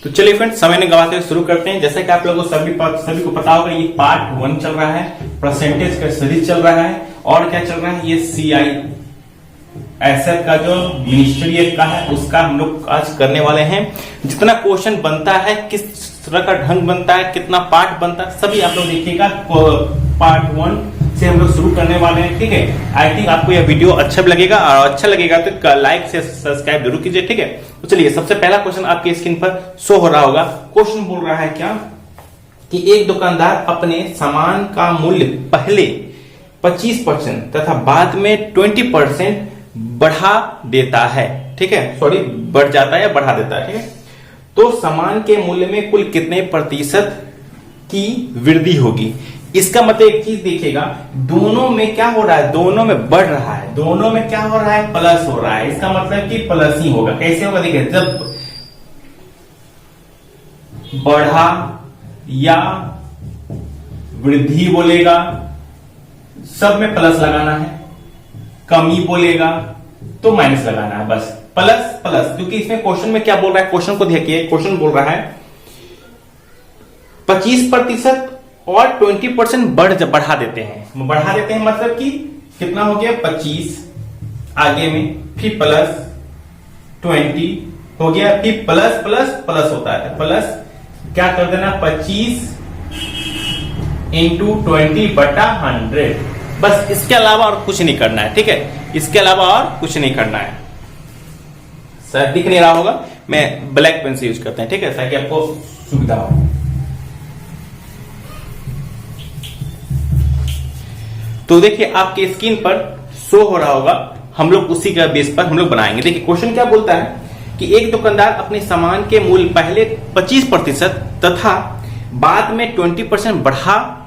तो चलिए फ्रेंड्स, समय न गवाते हुए शुरू करते हैं। जैसा कि आप लोगों को सभी को पता होगा, ये पार्ट 1 चल रहा है, परसेंटेज का सीरीज चल रहा है, और क्या चल रहा है, ये CISF का जो मिनिस्ट्री का है उसका हम लोग आज करने वाले हैं। जितना क्वेश्चन बनता है, किस तरह का ढंग बनता है, कितना पार्ट बनता है, सभी आप लोग देखिएगा। पार्ट 1 से हम लोग शुरू करने वाले हैं, ठीक है। आई थिंक आपको यह वीडियो अच्छा भी लगेगा, और अच्छा लगेगा तो लाइक से सब्सक्राइब जरूर कीजिए, ठीक है। तो चलिए, सबसे पहला क्वेश्चन आपके स्क्रीन पर शो हो रहा होगा। क्वेश्चन बोल रहा है क्या कि एक दुकानदार अपने सामान का मूल्य पहले 25% तथा बाद में 20% बढ़ा देता है, ठीक है। सॉरी, बढ़ जाता है या बढ़ा देता है, ठीक है। तो सामान के मूल्य में कुल कितने प्रतिशत की वृद्धि होगी? इसका मतलब एक चीज देखिएगा, दोनों में क्या हो रहा है, दोनों में बढ़ रहा है, दोनों में क्या हो रहा है, प्लस हो रहा है। इसका मतलब कि प्लस ही होगा। कैसे होगा देखिए, जब बढ़ा या वृद्धि बोलेगा सब में प्लस लगाना है, कमी बोलेगा तो माइनस लगाना है, बस प्लस प्लस। क्योंकि इसमें क्वेश्चन में क्या बोल रहा है, क्वेश्चन को देखिए। क्वेश्चन बोल रहा है 25% और 20% बढ़ा देते हैं। बढ़ा देते हैं मतलब कि कितना हो गया, 25 आगे में, फिर प्लस 20 हो गया, फिर प्लस प्लस प्लस होता है, प्लस क्या कर देना, 25 इंटू 20/100। बस इसके अलावा और कुछ नहीं करना है, ठीक है। इसके अलावा और कुछ नहीं करना है। सर दिख नहीं रहा होगा, मैं ब्लैक पेन से यूज करते हैं, ठीक है, ताकि आपको सुविधा हो। तो देखिए, आपके स्क्रीन पर शो हो रहा होगा, हम लोग उसी का बेस पर हम लोग बनाएंगे। देखिए क्वेश्चन क्या बोलता है कि एक दुकानदार अपने सामान के मूल्य पहले 25% तथा बाद में 20% बढ़ा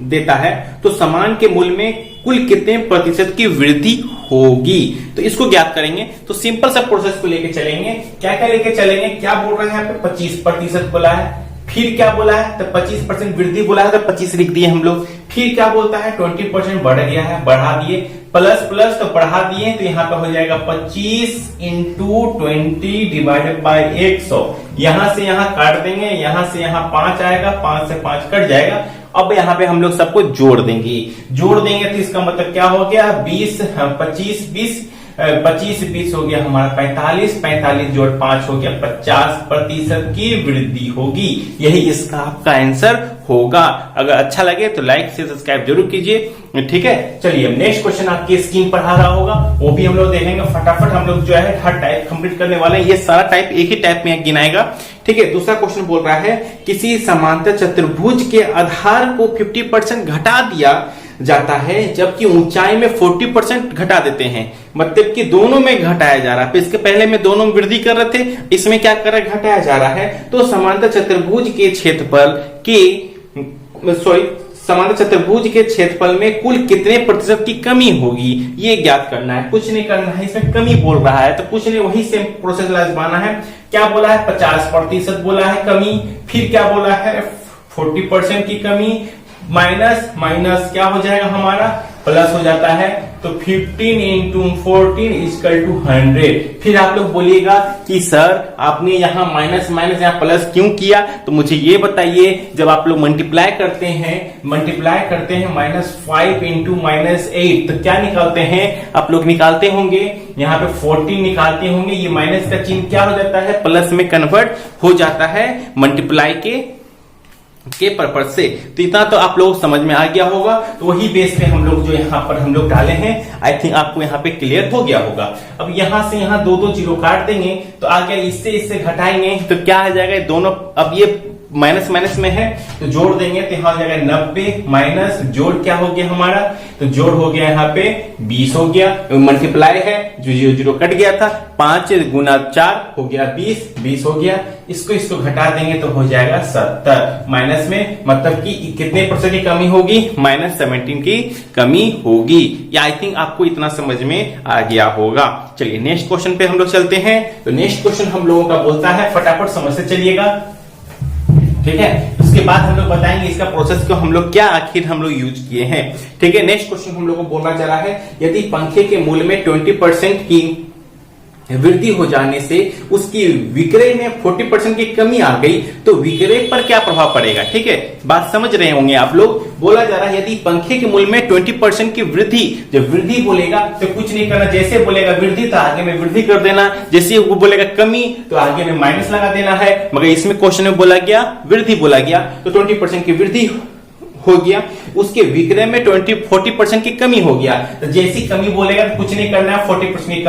देता है, तो सामान के मूल्य में कुल कितने प्रतिशत की वृद्धि होगी? तो इसको ज्ञात करेंगे। तो सिंपल सा प्रोसेस को लेके चलेंगे। क्या क्या लेके चलेंगे, क्या बोल रहे हैं यहाँ पे, 25% बोला है, फिर क्या बोला है, तो 25% वृद्धि बोला है, तो 25 लिख दिए हम लोग। फिर क्या बोलता है, 20% बढ़ गया है, बढ़ा दिए, प्लस प्लस तो बढ़ा दिए, तो यहाँ पे हो जाएगा 25 इंटू 20/100। यहां से यहां काट देंगे, यहां से यहां 5 आएगा, 5 से 5 कट जाएगा। अब यहाँ पे हम लोग सबको जोड़ देंगे तो इसका मतलब क्या हो गया, 25 20 हो गया हमारा 45 जोड़ 5 हो गया 50% की वृद्धि होगी। यही इसका आपका आंसर होगा। अगर अच्छा लगे तो लाइक से सब्सक्राइब जरूर कीजिए, ठीक है। चलिए, अब नेक्स्ट क्वेश्चन आपकी स्क्रीन पर आ रहा होगा, वो भी हम लोग देखेंगे। फटाफट हम लोग जो है हर टाइप कंप्लीट करने वाले हैं। ये सारा टाइप एक ही टाइप में गिनाएगा, ठीक है। दूसरा क्वेश्चन बोल रहा है, किसी समांतर चतुर्भुज के आधार को 50% घटा दिया जाता है, जबकि ऊंचाई में 40% घटा देते हैं। मतलब कि दोनों में घटाया जा रहा है। इसके पहले में दोनों में वृद्धि कर रहे थे, इसमें क्या कर रहा है, घटाया जा रहा है। तो समांतर चतुर्भुज के क्षेत्रफल में कुल कितने प्रतिशत की कमी होगी, ये ज्ञात करना है। कुछ नहीं करना है, इसमें कमी बोल रहा है तो कुछ नहीं, वही सेम प्रोसेस आजमाना है। क्या बोला है, 50% बोला है कमी, फिर क्या बोला है, 40% की कमी, माइनस माइनस क्या हो जाएगा हमारा, प्लस हो जाता है। तो 15 इंटू 14 इक्वल टू 100। फिर आप लोग बोलिएगा कि सर आपने यहाँ माइनस माइनस यहाँ प्लस क्यों किया, तो मुझे ये बताइए। जब आप लोग मल्टीप्लाई करते हैं -5 इंटू -8, तो क्या निकालते हैं आप लोग, निकालते होंगे यहाँ पे 14 निकालते होंगे। ये माइनस का चिन्ह क्या हो जाता है, प्लस में कन्वर्ट हो जाता है मल्टीप्लाई के पर्पज से। तो इतना तो आप लोग समझ में आ गया होगा। तो वही बेस पे हम लोग जो यहाँ पर हम लोग डाले हैं, आई थिंक आपको यहाँ पे क्लियर हो गया होगा। अब यहाँ से यहाँ दो जीरो काट देंगे, तो आगे इससे घटाएंगे तो क्या आ जाएगा, दोनों अब ये माइनस माइनस में है तो जोड़ देंगे, तो यहाँ हो जाएगा 90 माइनस जोड़ क्या हो गया हमारा, तो जोड़ हो गया यहाँ पे 20 हो गया, मल्टीप्लाई है जो 0 कट गया था, 5 गुना 4 हो गया 20 हो गया। इसको घटा देंगे तो हो जाएगा 70 माइनस में, मतलब कि कितने % की कमी होगी, -17 की कमी होगी। या आई थिंक आपको इतना समझ में आ गया होगा। चलिए नेक्स्ट क्वेश्चन पे हम लोग चलते हैं। तो नेक्स्ट क्वेश्चन हम लोगों का बोलता है, फटाफट समझते चलिएगा, ठीक है। उसके बाद हम लोग बताएंगे इसका प्रोसेस को हम लोग क्या आखिर हम लोग यूज किए हैं, ठीक है। नेक्स्ट क्वेश्चन हम लोग को बोलना चाह रहा है, यदि पंखे के मूल्य में 20% की वृद्धि हो जाने से उसकी विक्रय में 40% की कमी आ गई, तो विक्रय पर क्या प्रभाव पड़ेगा? ठीक है, बात समझ रहे होंगे आप लोग। बोला जा रहा है यदि पंखे के मूल्य में 20% की वृद्धि, जब वृद्धि बोलेगा तो कुछ नहीं करना, जैसे बोलेगा वृद्धि तो आगे में वृद्धि कर देना, जैसे वो बोलेगा कमी तो आगे में माइनस लगा देना है। मगर इसमें क्वेश्चन में बोला गया वृद्धि बोला गया, तो 20% की वृद्धि हो गया, उसके विक्रय में 40% की कमी हो गया। तो जैसी कमी बोलेगा तो कुछ नहीं करना है, 40% की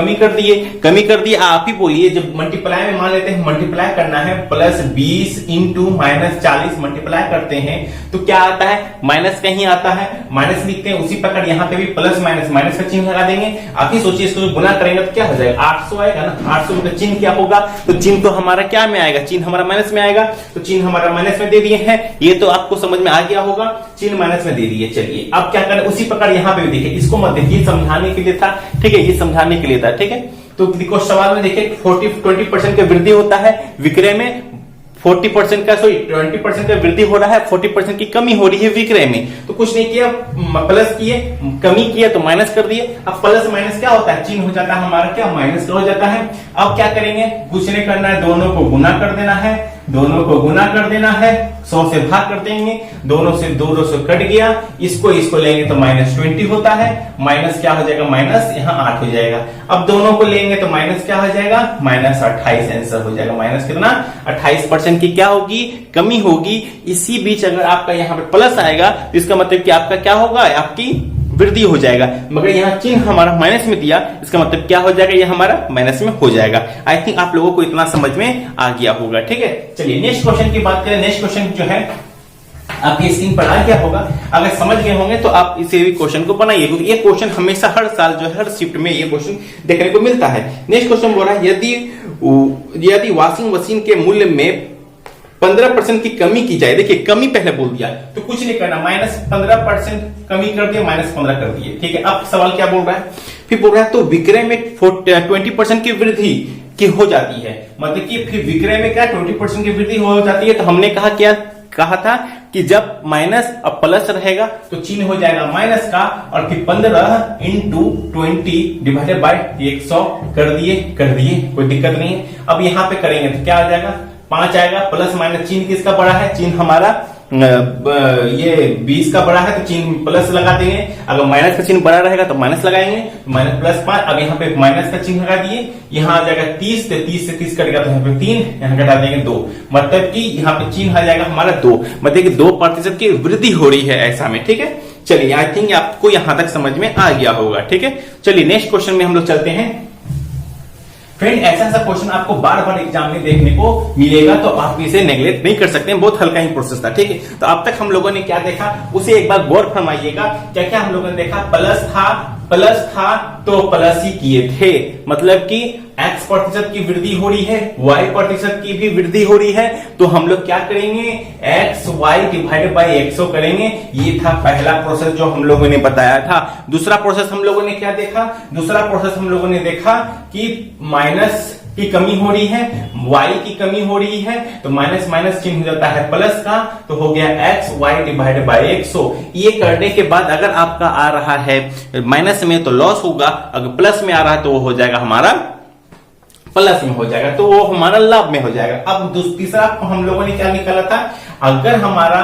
कमी कर दिए। आप ही बोलिए, जब मल्टीप्लाई में मान लेते हैं, मल्टीप्लाई करना है +20 इंटू -40 मल्टीप्लाई करते हैं तो क्या आता है? माइनस कहीं आता है, माइनस लिखते हैं। उसी प्रकार यहाँ पे भी प्लस माइनस का चिन्ह लगा देंगे। आप ही सोचिए, इसको गुना करेंगे तो क्या हो जाएगा? 800 आएगा ना। 800 का चिन्ह क्या होगा? तो चिन्ह तो हमारा क्या में आएगा? चिन्ह हमारा माइनस में आएगा, तो चिन्ह हमारा माइनस में दे दिए हैं। ये तो आपको समझ में आ गया होगा, चिन्ह माइनस में दे दिए। चलिए अब क्या करें, उसी प्रकार यहाँ पे भी देखिए, इसको मत देखिए, समझाने के लिए था। ठीक है, ये समझाने के लिए था। ठीक है, तो देखो सवाल में देखिए 20% का वृद्धि होता है विक्रय में, 40% का 20% का वृद्धि हो रहा है, 40% की कमी हो रही है विक्रय में। तो कुछ नहीं किया, प्लस किए, कमी किया तो माइनस कर दिए। अब प्लस माइनस क्या होता है? चिन्ह हो जाता है हमारा क्या? माइनस का हो जाता है। अब क्या करेंगे? कुछ नहीं करना है, दोनों को गुना कर देना है, दोनों को गुना कर देना है, 100 से भाग कर देंगे, दोनों से 200 कट गया, इसको लेंगे तो -20 होता है। माइनस क्या हो जाएगा? माइनस यहाँ 8 हो जाएगा। अब दोनों को लेंगे तो माइनस क्या हो जाएगा? -28 आंसर हो जाएगा। माइनस कितना? 28% की क्या होगी? कमी होगी। इसी बीच अगर आपका यहाँ पे प्लस आएगा तो इसका मतलब कि आपका क्या होगा? आपकी वृद्धि हो जाएगा। मगर यहाँ चिन्ह हमारा माइनस में दिया, इसका मतलब क्या हो जाएगा? ये हमारा माइनस में हो जाएगा। आई थिंक आप लोगों को इतना समझ में आ गया होगा। ठीक है, चलिए नेक्स्ट क्वेश्चन की बात करें। नेक्स्ट क्वेश्चन जो है आपकी स्क्रीन पर आ गया होगा। अगर समझ गए होंगे तो आप इसे भी क्वेश्चन को बनाइए, क्योंकि ये क्वेश्चन हमेशा हर साल जो है हर शिफ्ट में ये क्वेश्चन देखने को मिलता है। नेक्स्ट क्वेश्चन बोल रहा है यदि वॉशिंग मशीन के मूल्य में 15% की कमी की जाए। देखिए कमी पहले बोल दिया तो कुछ नहीं करना, -15% कमी कर दिया, -15 कर दिए। ठीक है, अब सवाल क्या बोल रहा है? फिर बोल रहा है तो विक्रय में 20% की वृद्धि की हो जाती है। मतलब कि फिर विक्रय में क्या 20% की वृद्धि हो जाती है। तो हमने कहा था कि जब माइनस अब प्लस रहेगा तो चिन्ह हो जाएगा माइनस का, और फिर 15 इंटू 20 डिवाइडेड बाय 100 कर दिए, कोई दिक्कत नहीं है। अब यहाँ पे करेंगे तो क्या आ जाएगा? 5 आएगा। प्लस माइनस चिन्ह किसका बड़ा है? चिन्ह हमारा ये 20 का बड़ा है तो चिन्ह प्लस लगा देंगे। अगर माइनस का चिन्ह बड़ा रहेगा तो माइनस लगाएंगे, माइनस +5। अब यहाँ पे माइनस का चिन्ह लगा दिए, यहाँ आ जाएगा 30, तो 30 से 30 कटेगा तो यहाँ पे 3, यहाँ घटा देंगे 2। मतलब कि यहाँ पे चिन्ह आ जाएगा हमारा 2, मतलब कि 2% की वृद्धि हो रही है ऐसा में। ठीक है, चलिए आई थिंक आपको यहां तक समझ में आ गया होगा। ठीक है, चलिए नेक्स्ट क्वेश्चन में हम लोग चलते हैं। फ्रेंड ऐसा क्वेश्चन आपको बार बार एग्जाम में देखने को मिलेगा, तो आप इसे नेग्लेक्ट नहीं कर सकते हैं, बहुत हल्का ही प्रोसेस था। ठीक है, तो अब तक हम लोगों ने क्या देखा उसे एक बार गौर फरमाइएगा। क्या क्या हम लोगों ने देखा? प्लस था तो प्लस ही किए थे, मतलब कि x% की वृद्धि हो रही है, y% की भी वृद्धि हो रही है, तो हम लोग क्या करेंगे? xy डिवाइडेड बाय 100 करेंगे। ये था पहला प्रोसेस जो हम लोगों ने बताया था। दूसरा प्रोसेस हम लोगों ने क्या देखा? दूसरा प्रोसेस हम लोगों ने देखा कि माइनस की कमी हो रही है, y की कमी हो रही है, तो माइनस माइनस चिन्ह हो जाता है प्लस का, तो हो गया xy डिवाइडेड बाय 100। ये करने के बाद अगर आपका आ रहा है माइनस में तो लॉस होगा, अगर प्लस में आ रहा है तो वो हो जाएगा हमारा प्लस में हो जाएगा, तो वो हमारा लाभ में हो जाएगा। अब तीसरा हम लोगों ने क्या निकाला था? अगर हमारा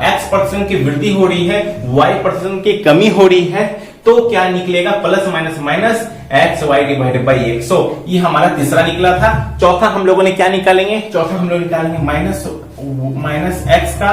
x% की वृद्धि हो रही है, y% की कमी हो रही है, तो क्या निकलेगा? Plus minus minus xy divided by 100। ये हमारा तीसरा निकला था। चौथा हम लोगों ने क्या निकालेंगे? चौथा हम लोग निकालेंगे माइनस x का,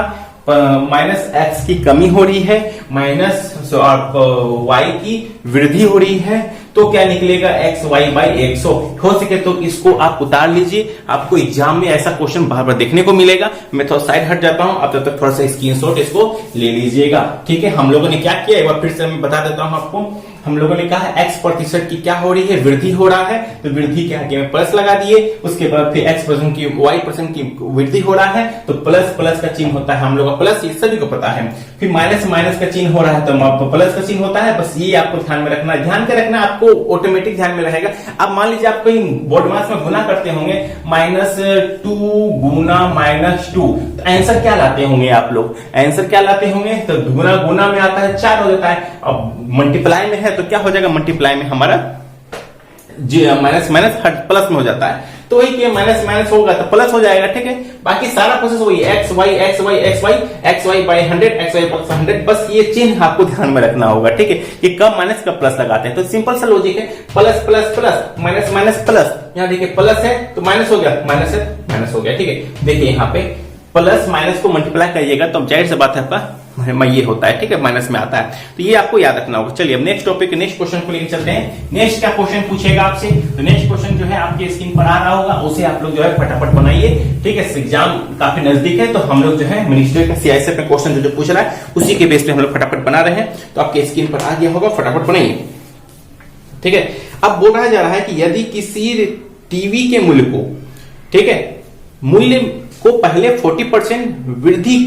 माइनस x की कमी हो रही है, माइनस y की वृद्धि हो रही है, तो क्या निकलेगा? xy by 100। हो सके तो इसको आप उतार लीजिए, आपको एग्जाम में ऐसा क्वेश्चन बार बार देखने को मिलेगा। मैं थोड़ा साइड हट जाता हूं, आप तब तक थोड़ा सा स्क्रीनशॉट इसको ले लीजिएगा। ठीक है, हम लोगों ने क्या किया एक बार फिर से मैं बता देता हूं आपको। हम लोगों ने कहा x% की क्या हो रही है? वृद्धि हो रहा है, तो वृद्धि के आगे में प्लस लगा दिए। उसके बाद फिर x% की y% की वृद्धि हो रहा है, तो प्लस प्लस का चिन्ह होता है हम लोग का प्लस, ये सभी को पता है। फिर माइनस माइनस का चिन्ह हो रहा है तो प्लस का चिन्ह होता है। बस ये आपको ध्यान में रखना, ध्यान के रखना, आपको ऑटोमेटिक ध्यान में रहेगा। अब मान लीजिए आप कहीं बोर्ड मास में गुना करते होंगे, -2 गुना -2, तो आंसर क्या लाते होंगे आप लोग? आंसर क्या लाते होंगे? तो गुना गुना में आता है 4 हो जाता है। अब मल्टीप्लाई में है तो क्या हो जाएगा? मल्टीप्लाई में हमारा माइनस माइनस प्लस में हो जाता है, तो वही कि माइनस माइनस होगा तो प्लस हो जाएगा, ठीक है। बाकी सारा प्रोसेस वही x y x y x y x y by 100 x y plus 100, बस ये चिन्ह आपको ध्यान में रखना होगा, ठीक है, कि कब माइनस कब प्लस लगाते हैं। तो सिंपल सा लॉजिक है, plus plus plus minus minus plus, यहाँ देखिए प्लस है तो माइनस हो गया, माइनस है माइनस हो गया, ठीक है। देखिए यहाँ पे प्लस माइनस को मल्टीप्लाई करिएगा तो जाहिर सी बात है आपका ये होता है, ठीक है, माइनस में आता है, तो ये आपको याद रखना होगा। चलिए अब नेक्स्ट टॉपिक नेक्स्ट क्वेश्चन को लेकर चलते हैं। नेक्स्ट क्या क्वेश्चन पूछेगा आपसे, तो नेक्स्ट क्वेश्चन जो है आपके स्क्रीन पर आ रहा होगा, उसे आप लोग जो है फटाफट बनाइए, ठीक है। एग्जाम काफी नजदीक है तो हम लोग जो है मिनिस्ट्री का सीआईएसएफ में क्वेश्चन जो पूछ रहा है उसी के बेस पे हम लोग फटाफट बना रहे हैं, तो आपके स्क्रीन पर आ गया होगा, फटाफट बनाइए, ठीक है। अब बोला जा रहा है कि यदि किसी टीवी के मूल्य को, ठीक है, मूल्य को पहले 40% वृद्धि,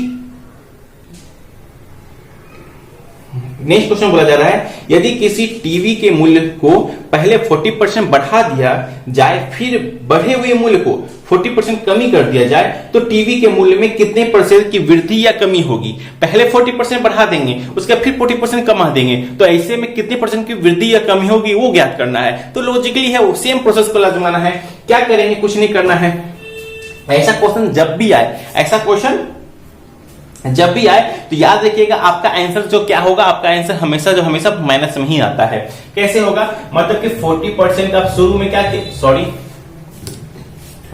नेक्स्ट क्वेश्चन बोला जा रहा है यदि किसी टीवी के मूल्य को पहले 40% बढ़ा दिया जाए फिर बढ़े हुए मूल्य को 40% कमी कर दिया जाए तो टीवी के मूल्य में कितने परसेंट की वृद्धि या कमी होगी। पहले 40% बढ़ा देंगे, उसके बाद फिर 40% कमा देंगे, तो ऐसे में कितने परसेंट की वृद्धि या कमी होगी वो ज्ञात करना है। तो लॉजिकली है वो सेम प्रोसेस को लाजमाना है। क्या करेंगे, कुछ नहीं करना है। ऐसा क्वेश्चन जब भी आए, ऐसा क्वेश्चन जब भी आए तो याद रखिएगा आपका आंसर जो क्या होगा, आपका आंसर हमेशा जो हमेशा माइनस में ही आता है। कैसे होगा, मतलब कि 40% आप शुरू में क्या किया,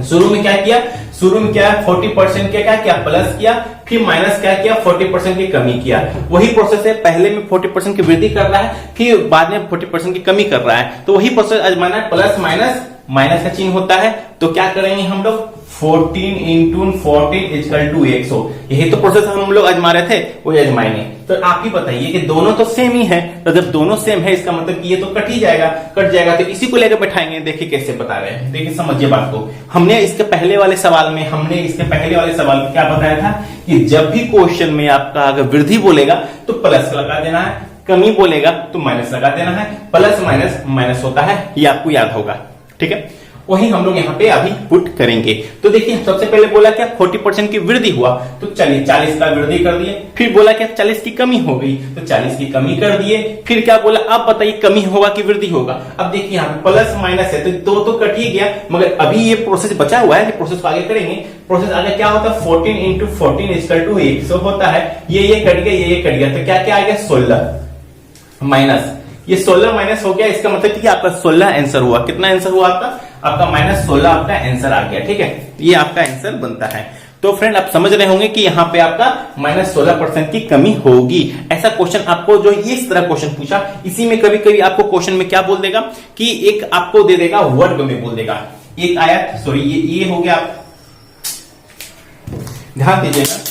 शुरू में क्या किया, शुरू में क्या 40% क्या किया प्लस किया, फिर माइनस क्या किया 40% की कमी किया। वही प्रोसेस है, पहले में 40% की वृद्धि कर रहा है फिर बाद में 40% की कमी कर रहा है, तो वही प्रोसेस आजमाना है। प्लस माइनस, माइनस का चिन्ह होता है, तो क्या करेंगे हम लोग 14 इंटू 14 इक्वल टू 100, यही तो प्रोसेस हम लोग आजमा रहे थे, वही आजमाएंगे। तो आप ही बताइए कि दोनों तो सेम ही है, तो जब दोनों सेम है इसका मतलब कि ये तो कट ही जाएगा, कट जाएगा तो इसी को लेकर बैठाएंगे। देखिए कैसे बता रहे हैं, देखिए समझिए बात को। हमने इसके पहले वाले सवाल में क्या बताया था कि जब भी क्वेश्चन में आपका अगर वृद्धि बोलेगा तो प्लस लगा देना है, कमी बोलेगा तो माइनस लगा देना है, प्लस माइनस माइनस होता है, ये आपको याद होगा, ठीक है। वही हम लोग यहाँ पे अभी पुट करेंगे। तो देखिए सबसे पहले बोला क्या 40% की वृद्धि हुआ, तो चलिए 40 का वृद्धि कर दिए। फिर बोला क्या 40 की कमी हो गई, तो 40 की कमी कर दिए। फिर क्या बोला, अब बताइए कमी होगा कि वृद्धि होगा। अब देखिए यहाँ पे प्लस माइनस है तो दो तो कट ही गया, मगर अभी ये प्रोसेस बचा हुआ है, प्रोसेस को आगे करेंगे। प्रोसेस आगे क्या होता है 14 इंटू 14 इक्वल टू 100 होता है। ये कट गया, ये कट गया, तो क्या क्या आ गया 16 माइनस, ये 16 माइनस हो गया। इसका मतलब कि आपका 16 आंसर हुआ। कितना आंसर हुआ आपका माइनस 16 आपका आंसर आ गया, ठीक है। ये आपका आंसर बनता है। तो फ्रेंड आप समझ रहे होंगे कि यहाँ पे आपका माइनस 16% की कमी होगी। ऐसा क्वेश्चन आपको जो इस तरह क्वेश्चन पूछा, इसी में कभी कभी आपको क्वेश्चन में क्या बोल देगा कि एक आपको दे देगा वर्ग में बोल देगा, एक आयत, सॉरी ये हो गया, आप ध्यान दीजिएगा,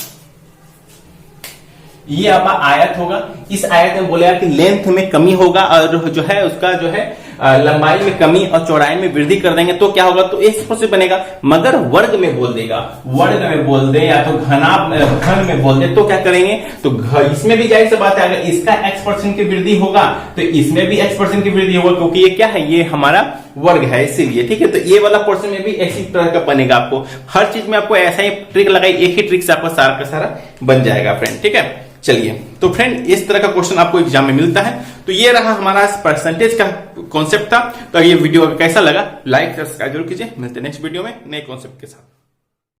ये आपका आयत होगा। इस आयत में बोलेगा कि लेंथ में कमी होगा और जो है उसका जो है लंबाई में कमी और चौड़ाई में वृद्धि कर देंगे तो क्या होगा, तो इस प्रोसेस बनेगा। मगर वर्ग में बोल देगा, वर्ग में बोल दे या तो घन में बोल दे तो क्या करेंगे, तो इसमें भी जाहिर सी बात है अगर इसका x% की वृद्धि होगा तो इसमें भी x% की वृद्धि होगा, क्योंकि ये क्या है, ये हमारा वर्ग है इसीलिए, ठीक है। तो ये वाला पोर्शन में भी इसी तरह का बनेगा। आपको हर चीज में आपको ऐसा ही ट्रिक लगाई, एक ही ट्रिक से आपका सारा का सारा बन जाएगा फ्रेंड, ठीक है। चलिए तो फ्रेंड इस तरह का क्वेश्चन आपको एग्जाम में मिलता है। तो ये रहा हमारा परसेंटेज का कॉन्सेप्ट था। तो ये वीडियो कैसा लगा, लाइक सब्सक्राइब जरूर कीजिए। मिलते हैं नेक्स्ट वीडियो में नए कॉन्सेप्ट के साथ।